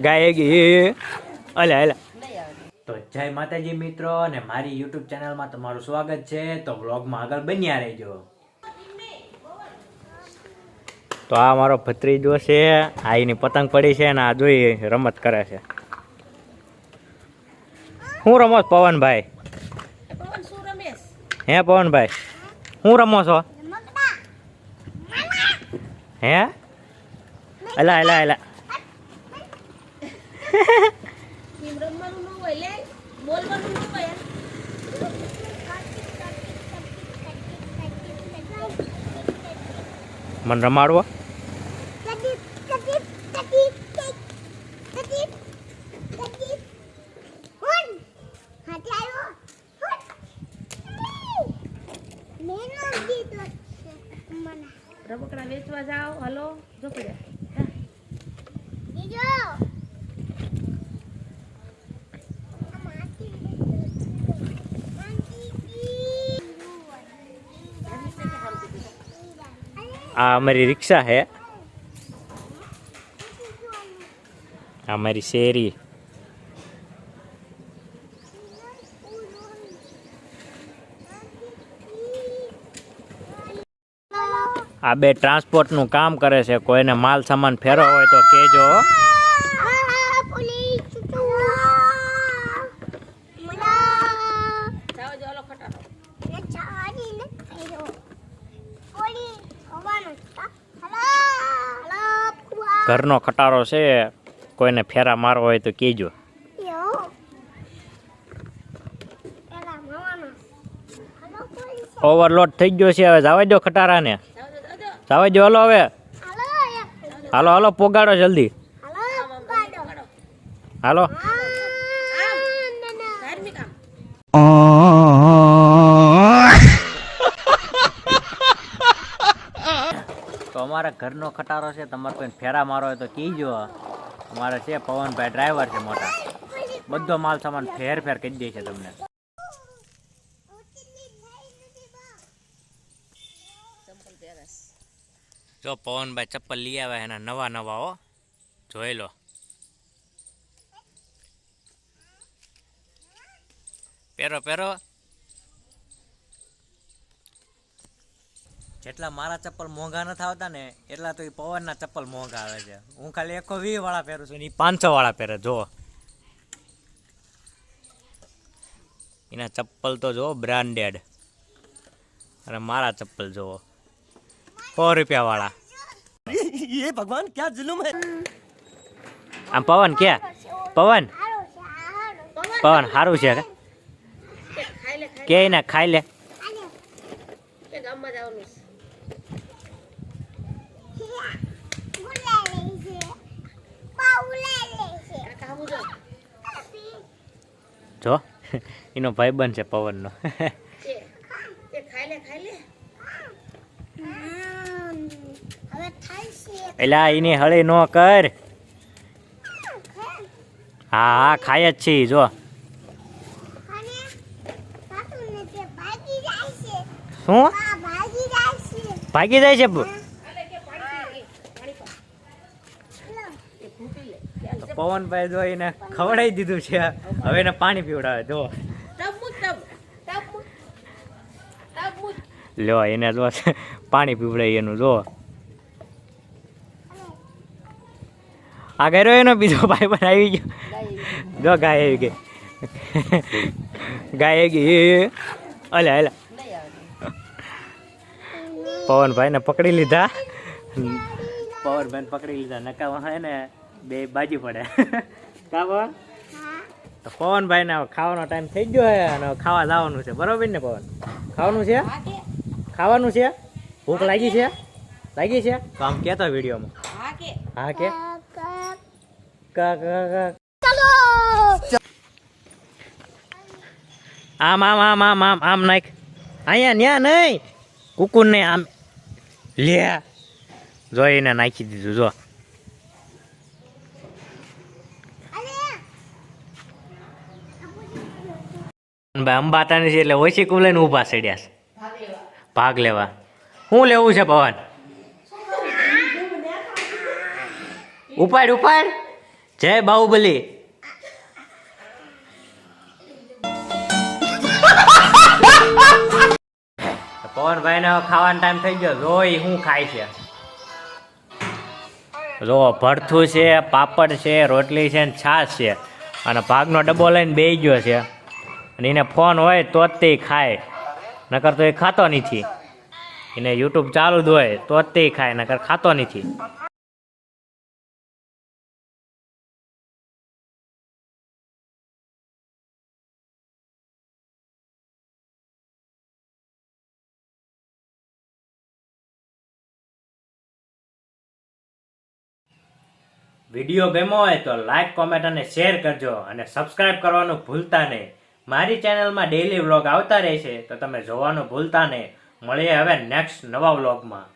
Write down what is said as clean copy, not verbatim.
ગાયગી અલા અલા. તો જય માતાજી મિત્રો, અને મારી યુટ્યુબ ચેનલમાં તમારું સ્વાગત છે. તો વ્લોગમાં આગળ બન્યા રહેજો. તો આ મારો ભત્રીજો છે, આ એની પતંગ પડી છે અને આ જોઈ રમત કરે છે. શું રમો છો પવનભાઈ? હે પવનભાઈ, શું રમો છો? હે અલા અલા અલા. મને રમાડવો? રમકડા વેચવા જાઓ, હલો જો પડ્યા. આ અમારી રિક્ષા છે, આ અમારી શેરી. આ બે ટ્રાન્સપોર્ટ નું કામ કરે છે. કોઈને માલ સામાન ફેરવો હોય તો કહેજો. ઘરનો ખટારો છે, કોઈને ફેરા મારવો હોય તો કહેજો. ઓવરલોડ થઈ ગયો છે, હવે જવા દો ખટારાને, જવા દો. હાલો હવે, હાલો હાલો પોગાડો જલ્દી, હાલો. તો અમારા ઘરનો ખટારો છે, તમારે કોઈ ફેરા મારો હોય તો કહેજો. અમારે છે પવનભાઈ ડ્રાઈવર છે મોટા, બધો માલ સામાન ફેર કરી દે છે તમને. જો પવનભાઈ ચપ્પલ લઈ આવ્યા એના નવા નવા, હો જોઈ લો. પહેરો પહેરો. જેટલા મારા ચપ્પલ મોંઘા નથી આવતા ને એટલા તો એ પવનના ચપ્પલ મોંઘા આવે છે. હું ખાલી 120 વાળા પહેરું છું, એ 500 વાળા પહેરે. જો એના ચપ્પલ તો જો બ્રાન્ડેડ, અને મારા ચપ્પલ જુઓ 100 રૂપિયા વાળા. ये भगवान क्या जुलुम है. આમ પવન ક્યાં? પવન પવન સારું છે કે ના ખાઈ લે. જો એનો ભાઈબંધ છે પવનનો. એલા એની હળી નો કર. હા હા ખાય જ છે. જો શું ભાગી જાય છે? પવનભાઈ જો એને ખવડાવી દીધું છે, હવે એને પાણી પીવડાવે. જો લ્યો એને જો પાણી પીવડાવી એનું. જો આ કર્યો એનો બીજો ભાઈ પણ આવી ગયો. જો ગાય આવી ગઈ, ગાય આવી ગઈ. અલે અલે પવનભાઈ ને પકડી લીધા, પવનભાઈ ને પકડી લીધા. નકામાં હે ને બે બાજી પડે. કા પવન? તો પવનભાઈ ને ખાવાનો ટાઈમ થઈ ગયો છે અને ખાવા જવાનું છે. બરોબર ને પવન? ખાવાનું છે, ખાવાનું છે. ભૂખ લાગી છે? લાગી છે તો આમ કેતો વિડીયોમાં હા કે આમ આમ આમ આમ આમ આમ નાખ. અહીંયા ન્યા નહીં, કુકુર ને આમ લે. જોઈને નાખી દીધું. જો અંબાતાની છે એટલે ઓછી કું લઈને ઊભા ચડ્યા ભાગ લેવા. શું લેવું છે પવન? ઉપાડ ઉપાડ. જય બાહુબલી. પવનભાઈ ને ખાવાનો ટાઈમ થઈ ગયો. રોય શું ખાય છે? જો ભરથું છે, પાપડ છે, રોટલી છે ને છાશ છે, અને ભાગનો ડબ્બો લઈને બેસી ગયો છે. અને એને ફોન હોય તો જ તે ખાય, નકર તો એ ખાતો નથી. એને યુટ્યુબ ચાલુ જ હોય તો જ તે ખાય, નકર ખાતો નથી. વિડીયો ગમ્યો હોય તો લાઈક, કોમેન્ટ અને શેર કરજો, અને સબસ્ક્રાઇબ કરવાનું ભૂલતા નહીં. મારી ચેનલમાં ડેઈલી વ્લોગ આવતા રહેશે તો તમે જોવાનું ભૂલતા નહીં. મળીએ હવે નેક્સ્ટ નવા વ્લોગમાં.